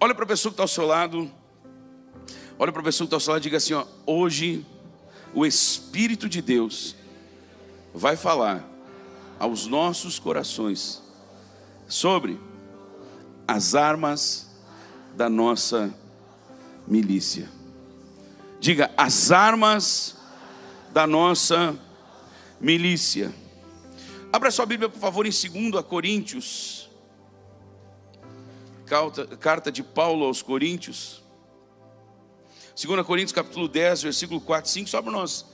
Olha para a pessoa que está ao seu lado. Olha para a pessoa que está ao seu lado e diga assim, ó: hoje o Espírito de Deus vai falar aos nossos corações sobre as armas da nossa milícia. Diga: as armas da nossa milícia. Abra sua Bíblia, por favor, em 2 Coríntios. Carta de Paulo aos Coríntios. 2 Coríntios capítulo 10, versículo 4 e 5. Só para nós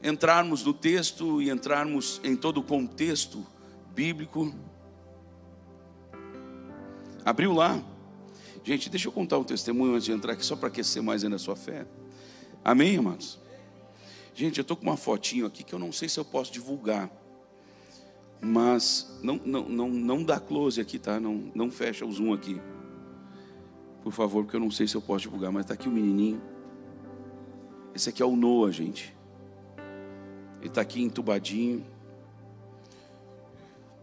entrarmos no texto e entrarmos em todo o contexto bíblico. Abriu lá. Gente, deixa eu contar um testemunho antes de entrar aqui, só para aquecer mais ainda a sua fé. Amém, amados? Gente, eu estou com uma fotinho aqui que eu não sei se eu posso divulgar. Mas não dá close aqui, tá? Não fecha o zoom aqui, por favor, porque eu não sei se eu posso divulgar. Mas está aqui o menininho. Esse aqui é o Noah, gente. Ele está aqui entubadinho.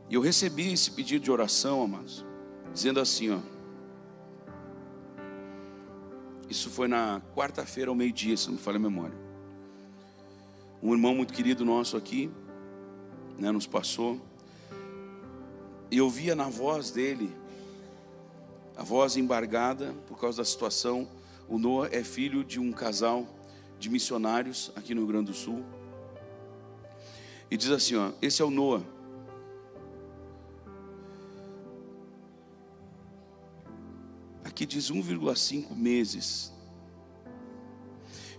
E eu recebi esse pedido de oração, amados, dizendo assim, ó. Isso foi na quarta-feira ao meio-dia, se não me falha a memória. Um irmão muito querido nosso aqui, né, nos passou. E eu via na voz dele, a voz embargada por causa da situação. O Noah é filho de um casal de missionários aqui no Rio Grande do Sul. E diz assim, ó: esse é o Noah. Aqui diz 1,5 meses.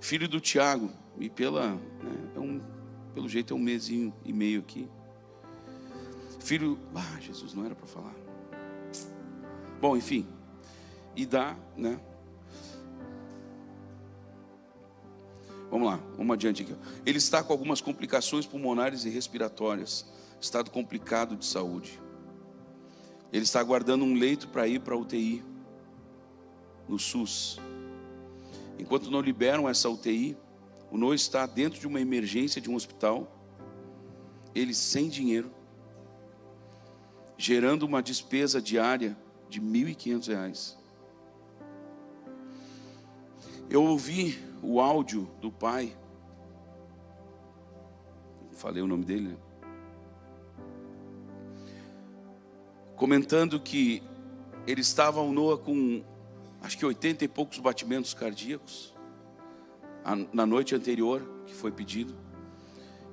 Filho do Tiago. E pelo jeito é 1 mesinho e meio aqui. Filho, Jesus, não era para falar. Bom, enfim. E dá, né? Vamos lá, vamos adiante aqui. Ele está com algumas complicações pulmonares e respiratórias. Estado complicado de saúde. Ele está aguardando um leito para ir para a UTI no SUS. Enquanto não liberam essa UTI, o Noah está dentro de uma emergência de um hospital. Ele sem dinheiro, gerando uma despesa diária de R$ 1.500. Eu ouvi o áudio do pai. Falei o nome dele, né? Comentando que ele estava, o Noah, com acho que 80 e poucos batimentos cardíacos na noite anterior, que foi pedido.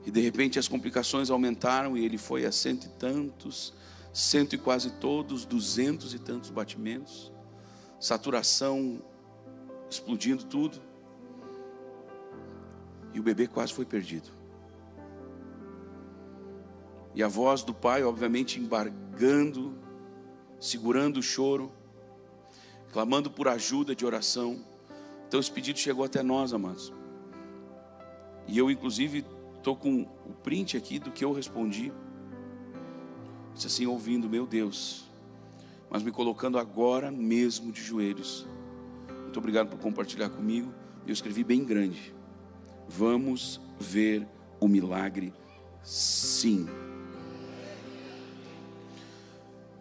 E de repente as complicações aumentaram e ele foi a 100 e tantos, 100 e quase todos, 200 e tantos batimentos, saturação explodindo tudo. E o bebê quase foi perdido. E a voz do pai, obviamente, embargando, segurando o choro, clamando por ajuda de oração. Então esse pedido chegou até nós, amados. E eu, inclusive, estou com o print aqui do que eu respondi. Disse assim, ouvindo: meu Deus, mas me colocando agora mesmo de joelhos. Muito obrigado por compartilhar comigo. Eu escrevi bem grande: vamos ver o milagre, sim.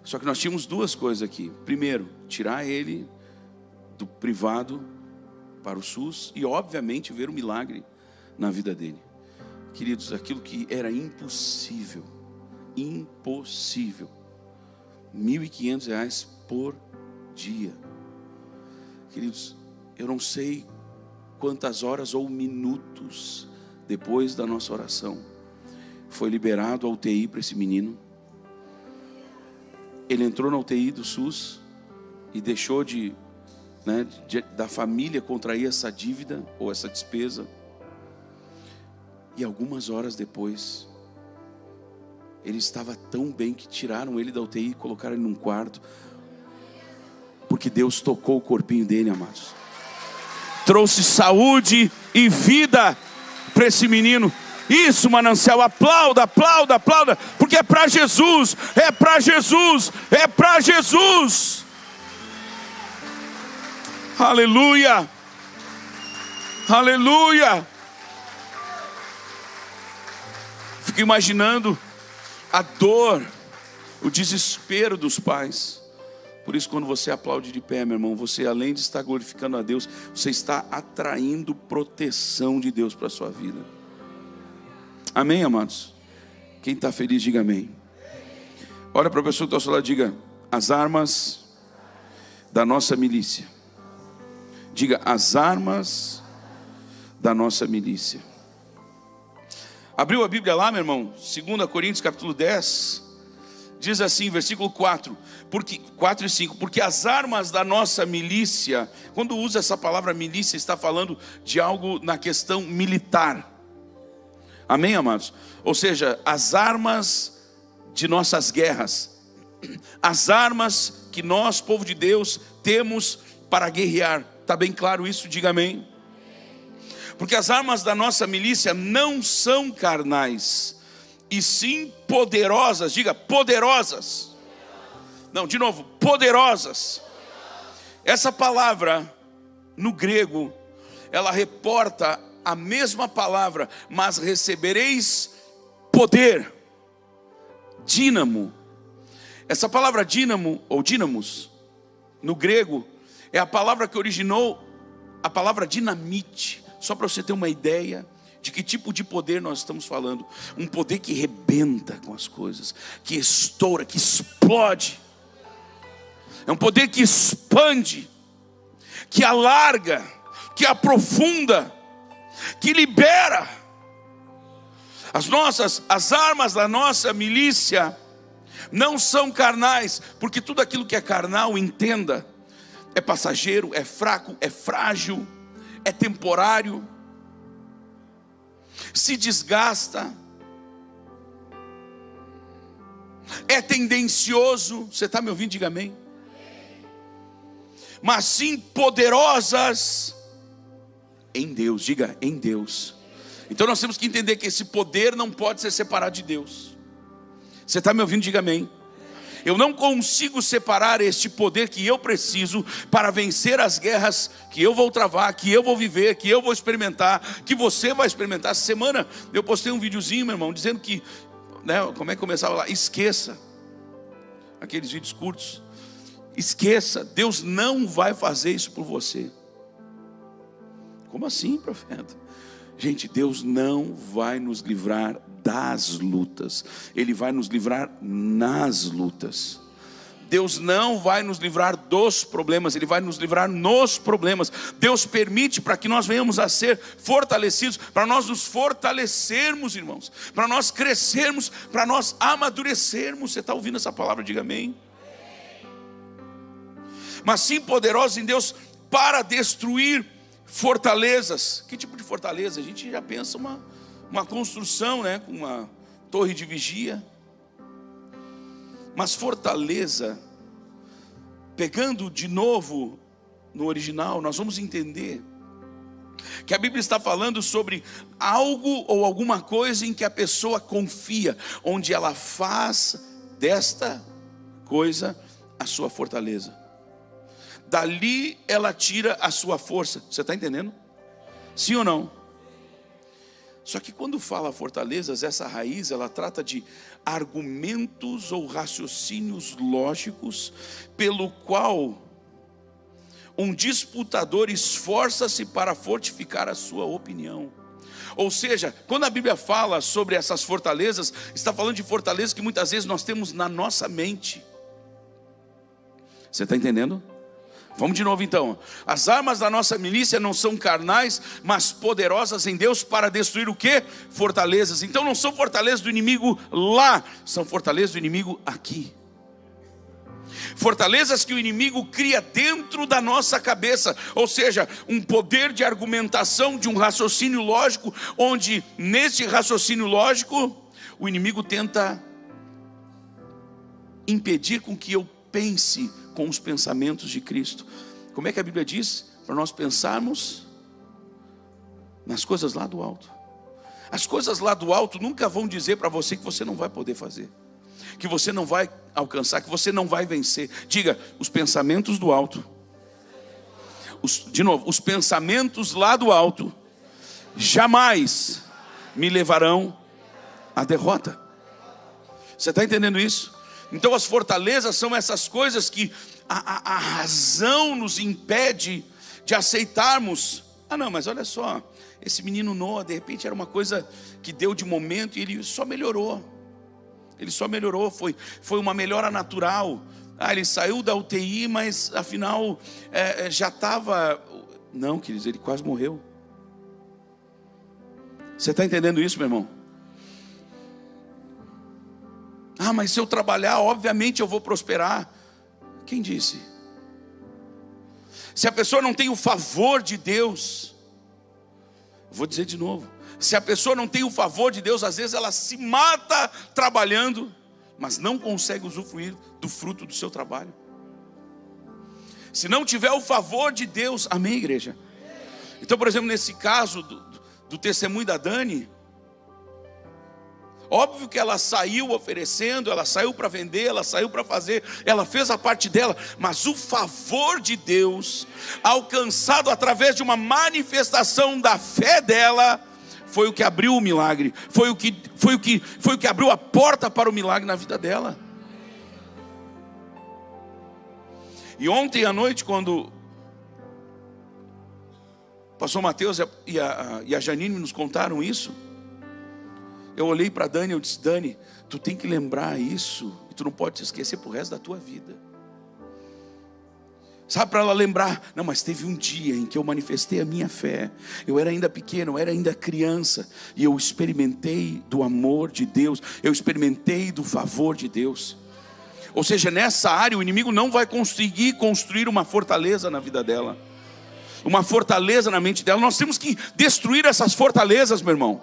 Só que nós tínhamos duas coisas aqui. Primeiro, tirar ele do privado para o SUS e, obviamente, ver o milagre na vida dele. Queridos, aquilo que era impossível, R$ 1.500 por dia. Queridos, eu não sei quantas horas ou minutos depois da nossa oração foi liberado a UTI para esse menino. Ele entrou na UTI do SUS e deixou da família contrair essa dívida ou essa despesa. E algumas horas depois, ele estava tão bem que tiraram ele da UTI e colocaram ele num quarto, porque Deus tocou o corpinho dele, amados. Trouxe saúde e vida para esse menino. Isso, manancial, aplauda, aplauda, aplauda, porque é para Jesus, é para Jesus, é para Jesus. Aleluia, aleluia. Fico imaginando a dor, o desespero dos pais, Por isso, quando você aplaude de pé, meu irmão, você, além de estar glorificando a Deus, você está atraindo proteção de Deus para a sua vida. Amém, amados? Quem está feliz, diga amém. Olha para a pessoa que está ao seu lado, diga: as armas da nossa milícia. Diga: as armas da nossa milícia. Abriu a Bíblia lá, meu irmão? 2 Coríntios capítulo 10. Diz assim, versículo 4 e 5: porque as armas da nossa milícia, quando usa essa palavra milícia, está falando de algo na questão militar. Amém, amados? Ou seja, as armas de nossas guerras, as armas que nós, povo de Deus, temos para guerrear. Está bem claro isso? Diga amém. Porque as armas da nossa milícia não são carnais, e sim poderosas. Diga: poderosas. Não, de novo, poderosas. Essa palavra no grego, ela reporta a mesma palavra, mas recebereis poder. Dínamo. Essa palavra dínamo ou dínamos no grego é a palavra que originou a palavra dinamite. Só para você ter uma ideia de que tipo de poder nós estamos falando. Um poder que rebenta com as coisas, que estoura, que explode. É um poder que expande, que alarga, que aprofunda, que libera. As armas da nossa milícia não são carnais, porque tudo aquilo que é carnal, entenda, é passageiro, é fraco, é frágil, é temporário, se desgasta, é tendencioso. Você está me ouvindo? Diga amém. Mas sim poderosas em Deus. Diga: em Deus. Então nós temos que entender que esse poder não pode ser separado de Deus. Você está me ouvindo? Diga amém. Eu não consigo separar este poder que eu preciso para vencer as guerras que eu vou travar, que eu vou viver, que eu vou experimentar, que você vai experimentar. Essa semana eu postei um videozinho, meu irmão, dizendo que, né, como é que começava lá? Esqueça. Aqueles vídeos curtos. Esqueça, Deus não vai fazer isso por você. Como assim, profeta? Gente, Deus não vai nos livrar das lutas, Ele vai nos livrar nas lutas. Deus não vai nos livrar dos problemas, Ele vai nos livrar nos problemas. Deus permite para que nós venhamos a ser fortalecidos, para nós nos fortalecermos, irmãos, para nós crescermos, para nós amadurecermos. Você está ouvindo essa palavra? Diga amém. Mas sim poderosos em Deus para destruir fortalezas. Que tipo de fortaleza? A gente já pensa uma construção, né, com uma torre de vigia. Mas fortaleza, pegando de novo no original, nós vamos entender que a Bíblia está falando sobre algo ou alguma coisa em que a pessoa confia, onde ela faz desta coisa a sua fortaleza. Dali ela tira a sua força. Você está entendendo? Sim ou não? Só que quando fala fortalezas, essa raiz, ela trata de argumentos ou raciocínios lógicos, pelo qual um disputador esforça-se para fortificar a sua opinião. Ou seja, quando a Bíblia fala sobre essas fortalezas, está falando de fortalezas que muitas vezes nós temos na nossa mente. Você está entendendo? Vamos de novo então. As armas da nossa milícia não são carnais, mas poderosas em Deus para destruir o quê? Fortalezas. Então não são fortalezas do inimigo lá, são fortalezas do inimigo aqui. Fortalezas que o inimigo cria dentro da nossa cabeça, ou seja, um poder de argumentação, de um raciocínio lógico, onde nesse raciocínio lógico o inimigo tenta impedir com que eu pense com os pensamentos de Cristo. Como é que a Bíblia diz? Para nós pensarmos nas coisas lá do alto. As coisas lá do alto nunca vão dizer para você que você não vai poder fazer, que você não vai alcançar, que você não vai vencer. Diga: os pensamentos do alto. De novo, os pensamentos lá do alto jamais me levarão à derrota. Você está entendendo isso? Então as fortalezas são essas coisas que a razão nos impede de aceitarmos. Não, mas olha só, esse menino Noah, de repente era uma coisa que deu de momento e ele só melhorou. Ele só melhorou, foi uma melhora natural. Ele saiu da UTI, mas afinal já estava... Não, queridos, ele quase morreu. Você está entendendo isso, meu irmão? Mas se eu trabalhar, obviamente eu vou prosperar. Quem disse? Se a pessoa não tem o favor de Deus, vou dizer de novo, se a pessoa não tem o favor de Deus, às vezes ela se mata trabalhando, mas não consegue usufruir do fruto do seu trabalho. Se não tiver o favor de Deus, amém, igreja? Então, por exemplo, nesse caso do testemunho da Dani, óbvio que ela saiu oferecendo, ela saiu para vender, ela saiu para fazer, ela fez a parte dela, mas o favor de Deus, alcançado através de uma manifestação da fé dela, foi o que abriu o milagre, foi o que abriu a porta para o milagre na vida dela. E ontem à noite, quando o pastor Mateus e a Janine nos contaram isso, eu olhei para a Dani e eu disse: Dani, tu tem que lembrar isso, e tu não pode te esquecer pro resto da tua vida. Sabe, para ela lembrar, não, mas teve um dia em que eu manifestei a minha fé, eu era ainda pequeno, eu era ainda criança, e eu experimentei do amor de Deus, eu experimentei do favor de Deus. Ou seja, nessa área o inimigo não vai conseguir construir uma fortaleza na vida dela, uma fortaleza na mente dela. Nós temos que destruir essas fortalezas, meu irmão.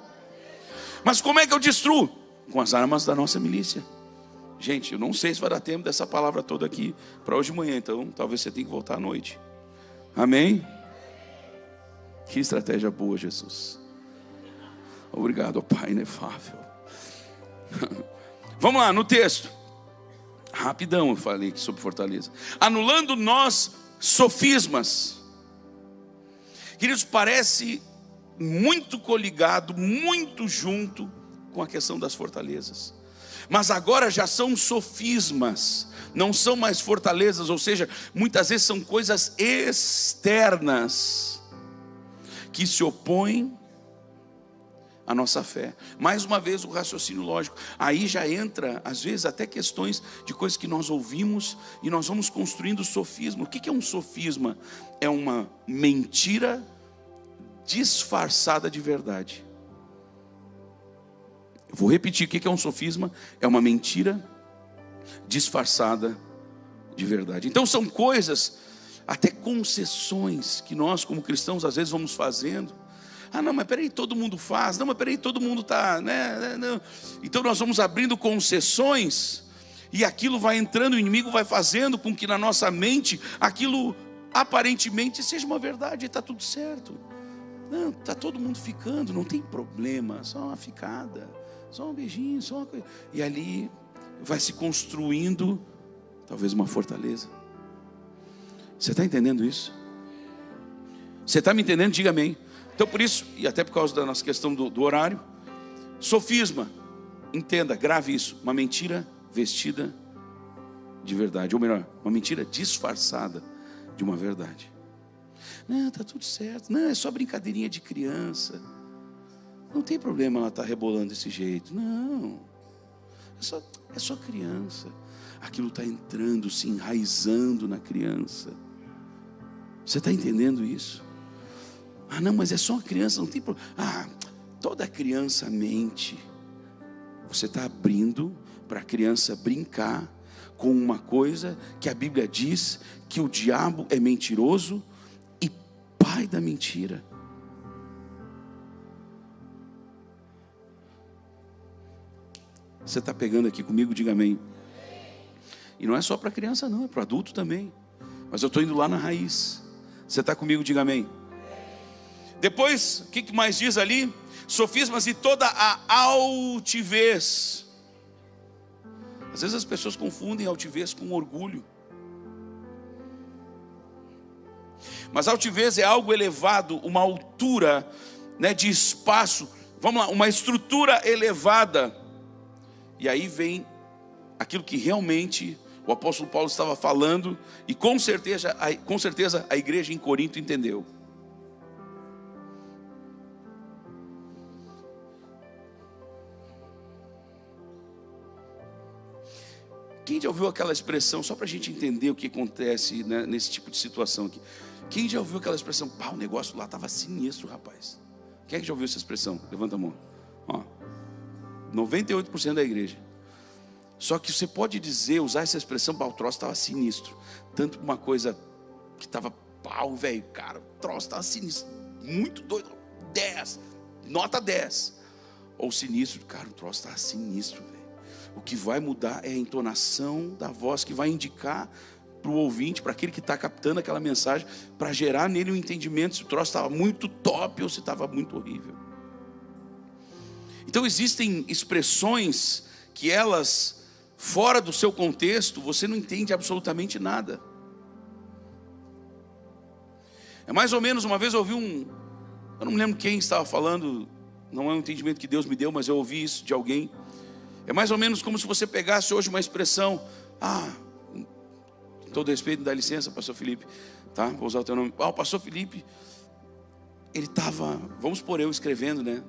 Mas como é que eu destruo? Com as armas da nossa milícia. Gente, eu não sei se vai dar tempo dessa palavra toda aqui para hoje de manhã, então talvez você tenha que voltar à noite. Amém? Que estratégia boa, Jesus. Obrigado, Pai inefável. Vamos lá, no texto. Rapidão eu falei aqui sobre fortaleza. Anulando nós sofismas. Queridos, parece muito coligado, muito junto com a questão das fortalezas. Mas agora já são sofismas, não são mais fortalezas, ou seja, muitas vezes são coisas externas que se opõem à nossa fé. Mais uma vez o raciocínio lógico, aí já entra às vezes até questões de coisas que nós ouvimos e nós vamos construindo sofisma. O que é um sofisma? É uma mentira disfarçada de verdade. Eu vou repetir, o que é um sofisma? É uma mentira disfarçada de verdade. Então são coisas, até concessões que nós como cristãos às vezes vamos fazendo. Não, mas peraí, todo mundo faz. Não, mas peraí, todo mundo está, né? Não. Então nós vamos abrindo concessões e aquilo vai entrando, o inimigo vai fazendo com que na nossa mente aquilo aparentemente seja uma verdade, está tudo certo. Não, está todo mundo ficando, não tem problema, só uma ficada, só um beijinho, só uma coisa. E ali vai se construindo talvez uma fortaleza. Você está entendendo isso? Você está me entendendo? Diga amém. Então por isso, e até por causa da nossa questão do horário, sofisma, entenda, grave isso, uma mentira vestida de verdade, ou melhor, uma mentira disfarçada de uma verdade. Não, está tudo certo, não, é só brincadeirinha de criança, não tem problema ela estar rebolando desse jeito, não, é só criança. Aquilo está entrando, se enraizando na criança. Você está entendendo isso? Não, mas é só uma criança, não tem problema. Toda criança mente. Você está abrindo para a criança brincar com uma coisa que a Bíblia diz que o diabo é mentiroso e pai da mentira. Você está pegando aqui comigo? Diga amém. E não é só para criança não, é para adulto também. Mas eu estou indo lá na raiz. Você está comigo? Diga amém. Depois, o que mais diz ali? Sofismas e toda a altivez. Às vezes as pessoas confundem altivez com orgulho. Mas altivez é algo elevado, uma altura, né, de espaço. Vamos lá, uma estrutura elevada. E aí vem aquilo que realmente o apóstolo Paulo estava falando, e com certeza a igreja em Corinto entendeu. Quem já ouviu aquela expressão, só para a gente entender o que acontece, né, nesse tipo de situação aqui? Quem já ouviu aquela expressão, pá, o negócio lá estava sinistro, rapaz? Quem é que já ouviu essa expressão? Levanta a mão. Ó, 98% da igreja. Só que você pode dizer, usar essa expressão, pá, o troço estava sinistro. Tanto uma coisa que estava, pau, velho, cara, o troço estava sinistro, muito doido, 10, nota 10. Ou sinistro, cara, o troço estava sinistro, velho. O que vai mudar é a entonação da voz, que vai indicar para o ouvinte, para aquele que está captando aquela mensagem, para gerar nele um entendimento se o troço estava muito top ou se estava muito horrível. Então existem expressões que elas, fora do seu contexto, você não entende absolutamente nada. É mais ou menos, uma vez eu ouvi eu não me lembro quem estava falando, não é um entendimento que Deus me deu, mas eu ouvi isso de alguém. É mais ou menos como se você pegasse hoje uma expressão, com todo respeito, dá licença, pastor Felipe, tá? Vou usar o teu nome. O pastor Felipe, ele estava, vamos supor eu escrevendo, né?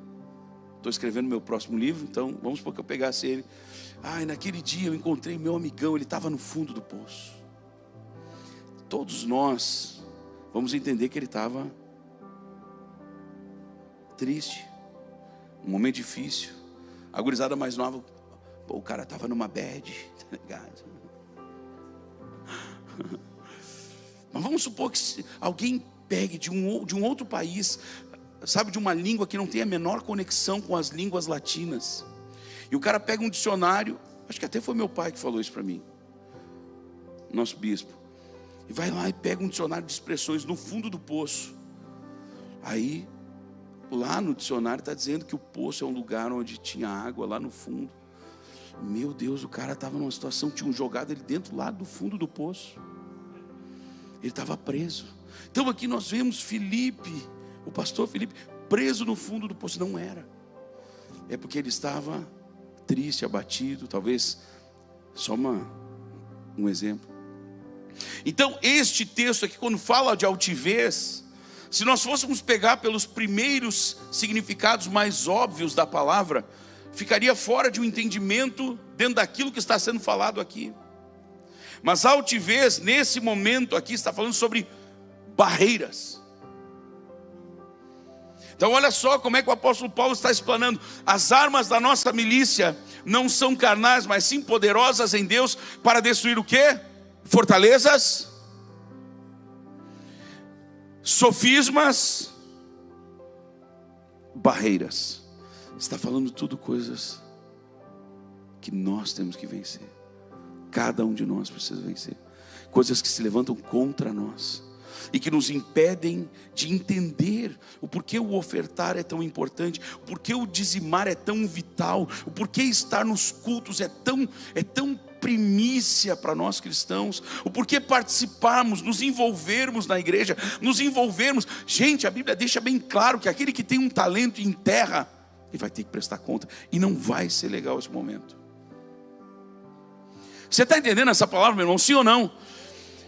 Estou escrevendo meu próximo livro, então vamos supor que eu pegasse ele. E naquele dia eu encontrei meu amigão, ele estava no fundo do poço. Todos nós vamos entender que ele estava triste, um momento difícil. A gurizada mais nova, o cara estava numa bad, tá ligado? Mas vamos supor que alguém pegue de um outro país, sabe, de uma língua que não tem a menor conexão com as línguas latinas, e o cara pega um dicionário, acho que até foi meu pai que falou isso para mim, nosso bispo, e vai lá e pega um dicionário de expressões no fundo do poço. Aí lá no dicionário está dizendo que o poço é um lugar onde tinha água lá no fundo. Meu Deus, o cara estava numa situação, tinham jogado ele dentro lá do fundo do poço. Ele estava preso. Então aqui nós vemos Felipe, o pastor Felipe, preso no fundo do poço. Não era. É porque ele estava triste, abatido, talvez só um exemplo. Então este texto aqui, quando fala de altivez, se nós fôssemos pegar pelos primeiros significados mais óbvios da palavra, ficaria fora de um entendimento dentro daquilo que está sendo falado aqui. Mas a altivez, nesse momento aqui, está falando sobre barreiras. Então olha só como é que o apóstolo Paulo está explanando. As armas da nossa milícia não são carnais, mas sim poderosas em Deus para destruir o quê? Fortalezas, sofismas, barreiras. Está falando tudo coisas que nós temos que vencer. Cada um de nós precisa vencer. Coisas que se levantam contra nós e que nos impedem de entender o porquê o ofertar é tão importante, o porquê o dizimar é tão vital, o porquê estar nos cultos é tão primícia para nós cristãos, o porquê participarmos, nos envolvermos na igreja, nos envolvermos. Gente, a Bíblia deixa bem claro que aquele que tem um talento em terra, ele vai ter que prestar conta, e não vai ser legal esse momento. Você está entendendo essa palavra, meu irmão? Sim ou não?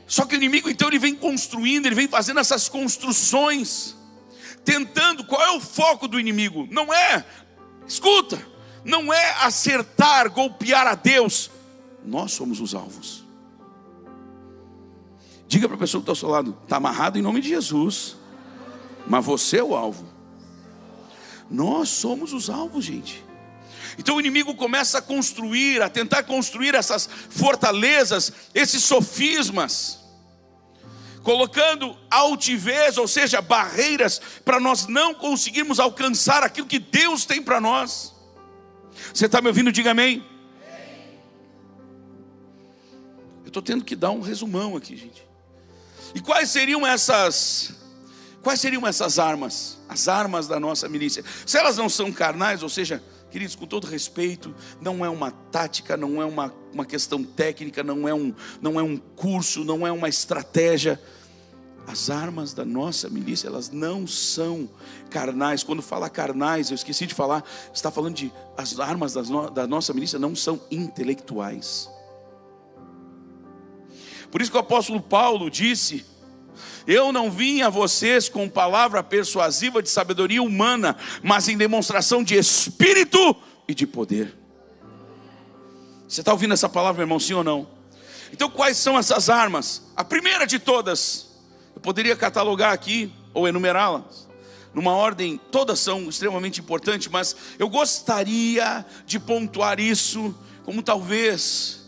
Só que o inimigo, então, ele vem construindo, ele vem fazendo essas construções, tentando. Qual é o foco do inimigo? Não é, escuta, não é acertar, golpear a Deus. Nós somos os alvos. Diga para a pessoa que está ao seu lado: está amarrado em nome de Jesus, mas você é o alvo. Nós somos os alvos, gente. Então o inimigo começa a construir, a tentar construir essas fortalezas, esses sofismas, colocando altivez, ou seja, barreiras, para nós não conseguirmos alcançar aquilo que Deus tem para nós. Você está me ouvindo? Diga amém. Eu estou tendo que dar um resumão aqui, gente. E quais seriam essas armas? As armas da nossa milícia. Se elas não são carnais, ou seja, queridos, com todo respeito, não é uma tática, não é uma questão técnica, não é um curso, não é uma estratégia. As armas da nossa milícia, elas não são carnais. Quando fala carnais, eu esqueci de falar, está falando de as armas da nossa milícia não são intelectuais. Por isso que o apóstolo Paulo disse: eu não vim a vocês com palavra persuasiva de sabedoria humana, mas em demonstração de espírito e de poder. Você está ouvindo essa palavra, meu irmão, sim ou não? Então quais são essas armas? A primeira de todas, eu poderia catalogar aqui, ou enumerá-las numa ordem, todas são extremamente importantes, mas eu gostaria de pontuar isso como talvez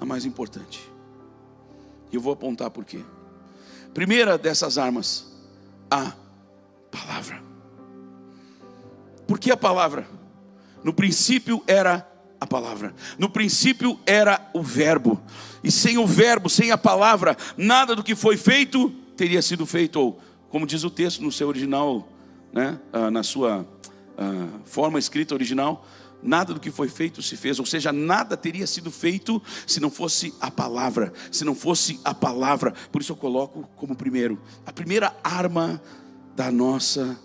a mais importante. E eu vou apontar por quê. Primeira dessas armas, a palavra. Por que a palavra? No princípio era a palavra. No princípio era o verbo. E sem o verbo, sem a palavra, nada do que foi feito teria sido feito. Ou, como diz o texto no seu original, né, na sua forma escrita original, nada do que foi feito se fez. Ou seja, nada teria sido feito se não fosse a palavra. Se não fosse a palavra. Por isso eu coloco como primeiro, a primeira arma da nossa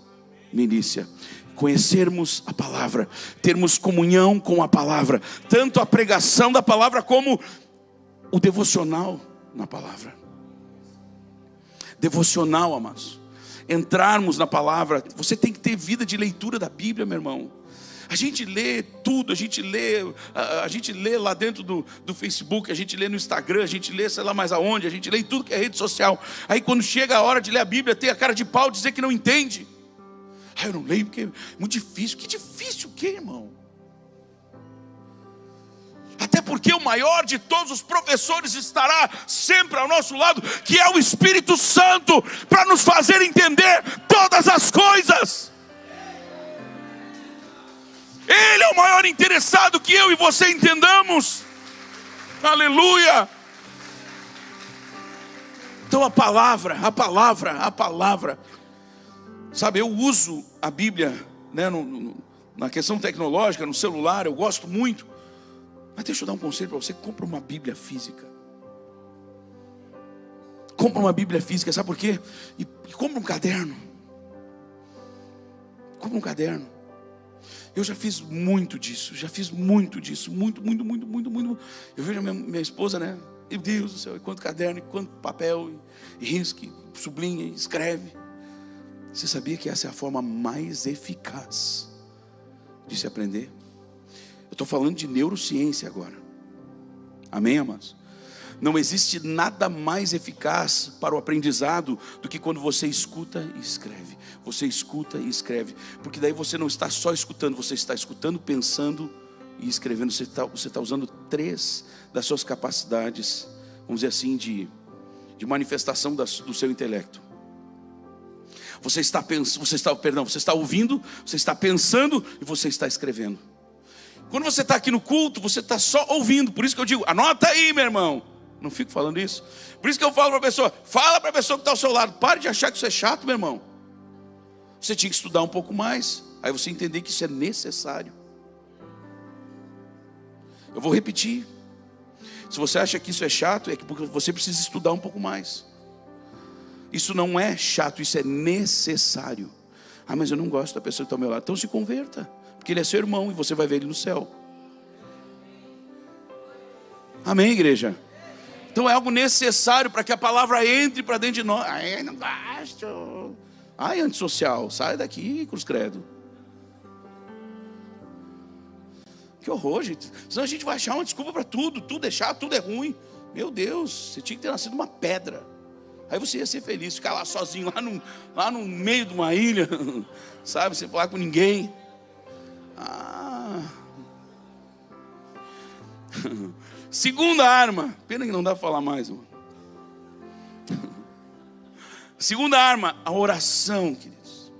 milícia: conhecermos a palavra, termos comunhão com a palavra, tanto a pregação da palavra como o devocional na palavra. Devocional, amados, entrarmos na palavra. Você tem que ter vida de leitura da Bíblia, meu irmão. A gente lê tudo, a gente lê lá dentro do Facebook, a gente lê no Instagram, a gente lê sei lá mais aonde, a gente lê em tudo que é rede social. Aí quando chega a hora de ler a Bíblia, tem a cara de pau de dizer que não entende. Eu não leio porque é muito difícil. Que difícil o quê, irmão? Até porque o maior de todos os professores estará sempre ao nosso lado, que é o Espírito Santo, para nos fazer entender todas as coisas. Ele é o maior interessado que eu e você entendamos. Aleluia. Então a palavra. Sabe, eu uso a Bíblia, né, na questão tecnológica, no celular, eu gosto muito. Mas deixa eu dar um conselho para você: compra uma Bíblia física. Compra uma Bíblia física, sabe por quê? E compra um caderno. Compra um caderno. Eu já fiz muito disso, muito. Eu vejo a minha esposa, né? Meu Deus do céu, e quanto caderno, e quanto papel, e risque, sublinha, escreve. Você sabia que essa é a forma mais eficaz de se aprender? Eu estou falando de neurociência agora. Amém, amados? Não existe nada mais eficaz para o aprendizado do que quando você escuta e escreve. Você escuta e escreve. Porque daí você não está só escutando, você está escutando, pensando e escrevendo. Você está usando 3 das suas capacidades, vamos dizer assim, de manifestação do seu intelecto. Você está ouvindo, você está pensando e você está escrevendo. Quando você está aqui no culto, você está só ouvindo. Por isso que eu digo, anota aí, meu irmão. Não fico falando isso. Por isso que eu falo para a pessoa, fala para a pessoa que está ao seu lado: pare de achar que isso é chato, meu irmão. Você tinha que estudar um pouco mais. Aí você entender que isso é necessário. Eu vou repetir. Se você acha que isso é chato, é porque você precisa estudar um pouco mais. Isso não é chato, isso é necessário. Ah, mas eu não gosto da pessoa que está ao meu lado. Então se converta, porque ele é seu irmão e você vai ver ele no céu. Amém, igreja? Então é algo necessário para que a palavra entre para dentro de nós. Ai, não gosto. Ai, antissocial, sai daqui, cruz credo. Que horror, gente. Senão a gente vai achar uma desculpa para tudo. Tudo é chato, tudo é ruim. Meu Deus, você tinha que ter nascido uma pedra. Aí você ia ser feliz, ficar lá sozinho, lá no meio de uma ilha, sabe, sem falar com ninguém. Segunda arma, pena que não dá para falar mais, mano. Segunda arma, a oração, queridos.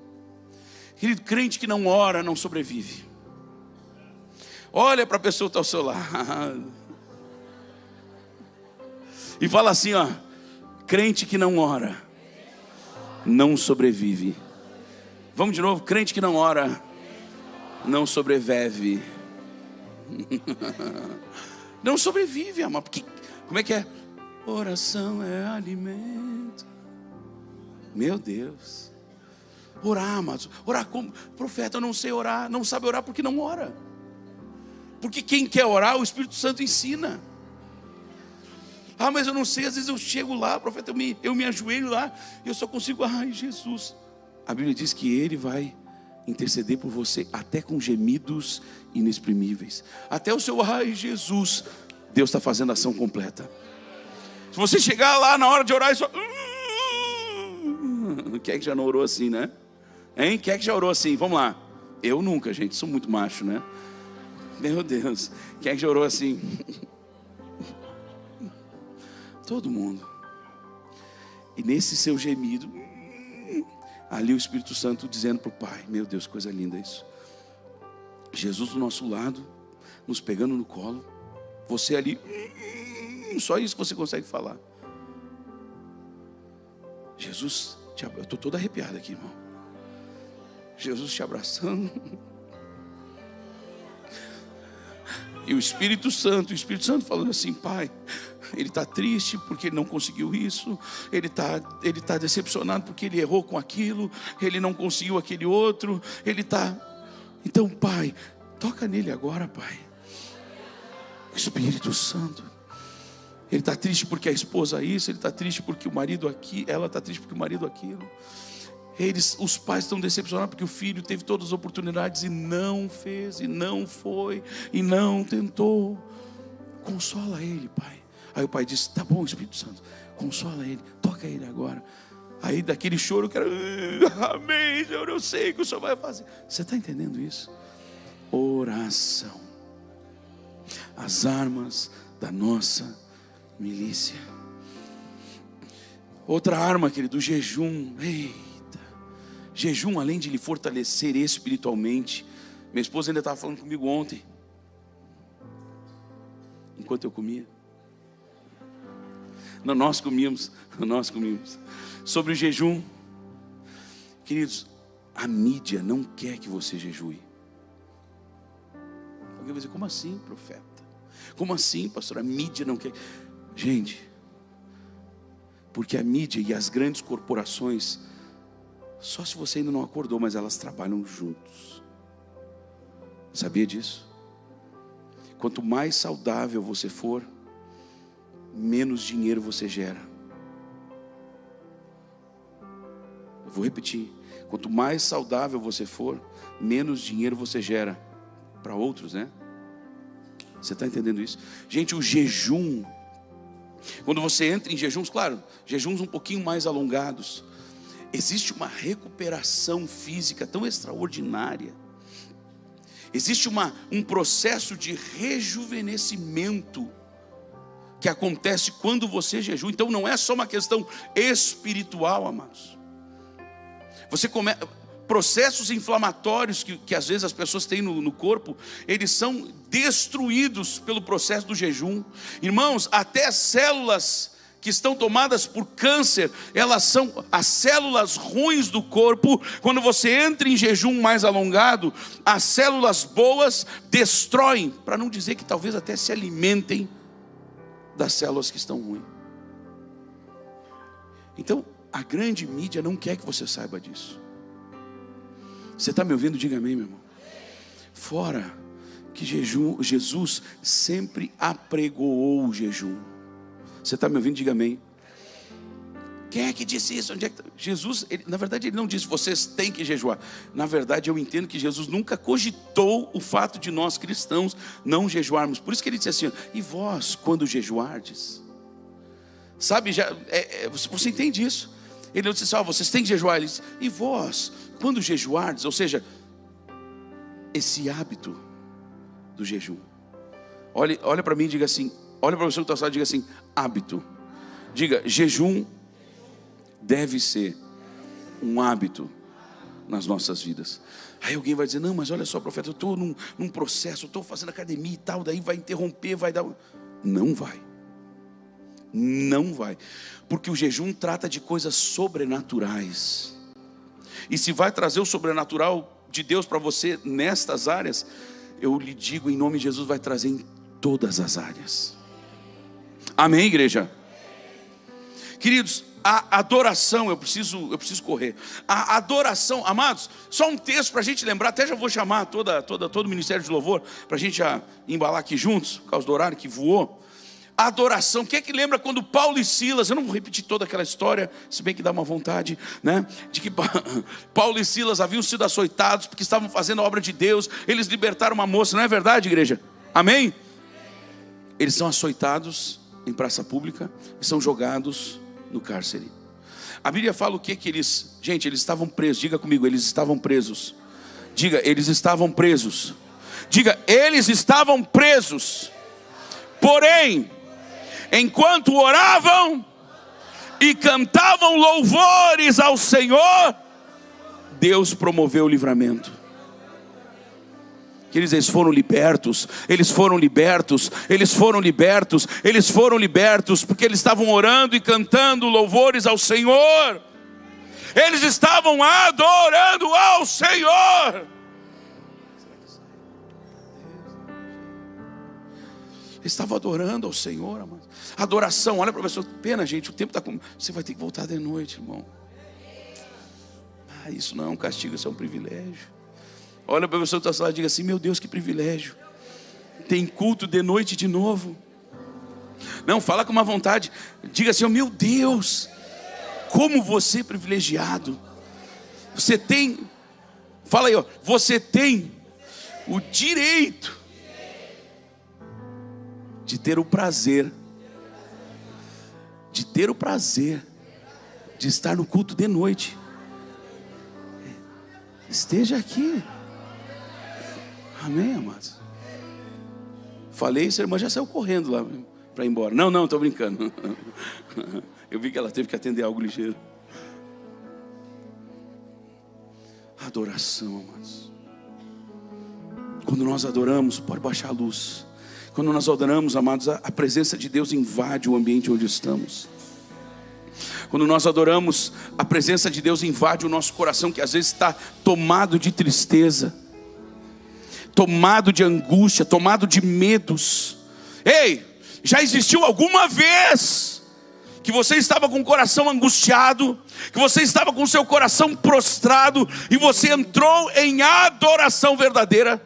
Querido, crente que não ora não sobrevive. Olha para a pessoa que está ao seu lado e fala assim, ó: crente que não ora não sobrevive. Vamos de novo: crente que não ora não sobrevive. Não sobrevive, amado. Porque, como é que é? Oração é alimento. Meu Deus. Orar, amados. Orar como? Profeta, eu não sei orar. Não sabe orar porque não ora. Porque quem quer orar, o Espírito Santo ensina. Ah, mas eu não sei, às vezes eu chego lá, profeta, eu me ajoelho lá, e eu só consigo, ai Jesus. A Bíblia diz que Ele vai interceder por você até com gemidos inexprimíveis. Até o seu ai Jesus, Deus está fazendo a ação completa. Se você chegar lá na hora de orar e só... Quem é que já não orou assim, né? Hein? Quem é que já orou assim? Vamos lá. Eu nunca, gente, sou muito macho, né? Meu Deus, quem é que já orou assim? Todo mundo. E nesse seu gemido, ali o Espírito Santo dizendo para o Pai, meu Deus, coisa linda isso. Jesus do nosso lado, nos pegando no colo, você ali, só isso que você consegue falar. Jesus, eu estou todo arrepiado aqui, irmão. Jesus te abraçando. E o Espírito Santo falando assim, Pai, ele está triste porque ele não conseguiu isso, ele tá decepcionado porque ele errou com aquilo, ele não conseguiu aquele outro, então Pai, toca nele agora, Pai. O Espírito Santo, ele está triste porque a esposa isso, ele está triste porque o marido aqui, ela está triste porque o marido aquilo. Os pais estão decepcionados porque o filho teve todas as oportunidades e não fez, e não foi, e não tentou. Consola ele, Pai. Aí o Pai disse, tá bom, Espírito Santo, consola ele, toca ele agora. Aí daquele choro eu quero, amém, Senhor, eu sei que o Senhor vai fazer. Você está entendendo isso? Oração. As armas da nossa milícia. Outra arma, querido, o jejum. Eita. Jejum, além de lhe fortalecer espiritualmente. Minha esposa ainda estava falando comigo ontem, enquanto eu comia. Não, nós comíamos sobre o jejum. Queridos, a mídia não quer que você jejue. Alguém vai dizer, como assim, profeta? Como assim, pastor? A mídia não quer. Gente, porque a mídia e as grandes corporações, só se você ainda não acordou, mas elas trabalham juntos. Sabia disso? Quanto mais saudável você for, menos dinheiro você gera. Eu vou repetir. Quanto mais saudável você for, menos dinheiro você gera. Para outros, né? Você está entendendo isso? Gente, o jejum, quando você entra em jejuns, claro, jejuns um pouquinho mais alongados, existe uma recuperação física tão extraordinária. Existe um processo de rejuvenescimento que acontece quando você jejua. Então não é só uma questão espiritual, amados. Processos inflamatórios que às vezes as pessoas têm no corpo, eles são destruídos pelo processo do jejum. Irmãos, até células que estão tomadas por câncer, elas são as células ruins do corpo. Quando você entra em jejum mais alongado, as células boas destroem, para não dizer que talvez até se alimentem das células que estão ruins. Então, a grande mídia não quer que você saiba disso. Você está me ouvindo? Diga amém, meu irmão. Fora que Jesus sempre apregoou o jejum. Você está me ouvindo? Diga amém. Quem é que disse isso? Onde é que Jesus, na verdade, ele não disse vocês têm que jejuar. Na verdade, eu entendo que Jesus nunca cogitou o fato de nós cristãos não jejuarmos. Por isso que ele disse assim, e vós, quando jejuardes? Sabe, você entende isso? Ele não disse assim, vocês têm que jejuar. Ele disse, e vós, quando jejuardes? Ou seja, esse hábito do jejum. Olha para mim e diga assim, olha para você que está ao seu lado e diga assim, hábito. Diga, jejum deve ser um hábito nas nossas vidas. Aí alguém vai dizer, não, mas olha só, profeta, eu estou num processo, eu estou fazendo academia e tal, daí vai interromper, vai dar... Não vai. Não vai. Porque o jejum trata de coisas sobrenaturais. E se vai trazer o sobrenatural de Deus para você nestas áreas, eu lhe digo em nome de Jesus, vai trazer em todas as áreas. Amém, igreja? Queridos, a adoração, eu preciso correr. A adoração, amados, só um texto para a gente lembrar, até já vou chamar todo o Ministério de Louvor, para a gente já embalar aqui juntos, por causa do horário que voou. adoração. Quem é que lembra quando Paulo e Silas, eu não vou repetir toda aquela história, se bem que dá uma vontade, né? De que Paulo e Silas haviam sido açoitados porque estavam fazendo a obra de Deus. Eles libertaram uma moça, não é verdade, igreja? Amém? Eles são açoitados em praça pública e são jogados no cárcere. A Bíblia fala o que eles... Gente, eles estavam presos. Diga comigo, eles estavam presos. Diga, eles estavam presos. Diga, eles estavam presos. Porém, enquanto oravam e cantavam louvores ao Senhor, Deus promoveu o livramento. Queridos, eles foram libertos, eles foram libertos, eles foram libertos, eles foram libertos, porque eles estavam orando e cantando louvores ao Senhor. Eles estavam adorando ao Senhor. Eles estavam adorando ao Senhor, amado. Adoração, olha para a pessoa, pena gente, o tempo está com... Você vai ter que voltar de noite, irmão. Isso não é um castigo, isso é um privilégio. Olha para a pessoa que está lá e diga assim: meu Deus, que privilégio. Tem culto de noite de novo. Não, fala com uma vontade. Diga assim: oh, meu Deus, como você é privilegiado. Você tem, fala aí, ó, você tem o direito de ter o prazer, de estar no culto de noite. Esteja aqui. Amém, amados? Falei isso, a irmã já saiu correndo lá para ir embora. Não, estou brincando. Eu vi que ela teve que atender algo ligeiro. Adoração, amados. Quando nós adoramos, pode baixar a luz. Quando nós adoramos, amados, a presença de Deus invade o ambiente onde estamos. Quando nós adoramos, a presença de Deus invade o nosso coração, que às vezes está tomado de tristeza, tomado de angústia, tomado de medos. Ei, já existiu alguma vez que você estava com o coração angustiado, que você estava com o seu coração prostrado, e você entrou em adoração verdadeira,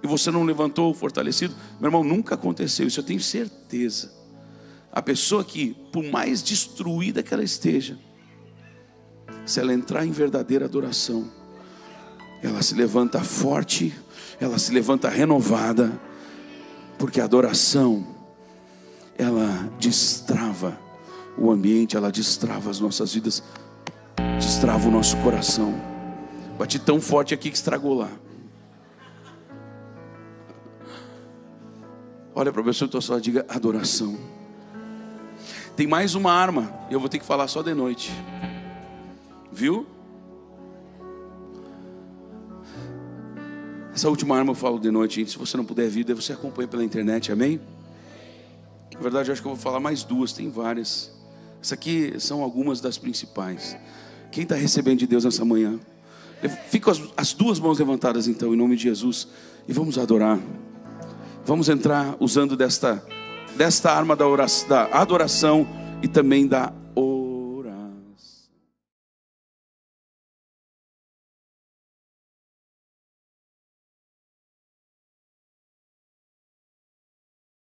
e você não levantou fortalecido? Meu irmão, nunca aconteceu isso, eu tenho certeza. A pessoa que, por mais destruída que ela esteja, se ela entrar em verdadeira adoração, ela se levanta forte, ela se levanta renovada, porque a adoração, ela destrava o ambiente, ela destrava as nossas vidas, destrava o nosso coração. Bati tão forte aqui que estragou lá. Olha para a pessoa que está só, diga: adoração. Tem mais uma arma, eu vou ter que falar só de noite. Viu? Essa última arma eu falo de noite, gente. Se você não puder vir, você acompanha pela internet, amém? Na verdade, eu acho que eu vou falar mais duas, tem várias. Essas aqui são algumas das principais. Quem está recebendo de Deus nessa manhã? Fica as duas mãos levantadas então, em nome de Jesus, e vamos adorar. Vamos entrar usando desta arma da adoração e também da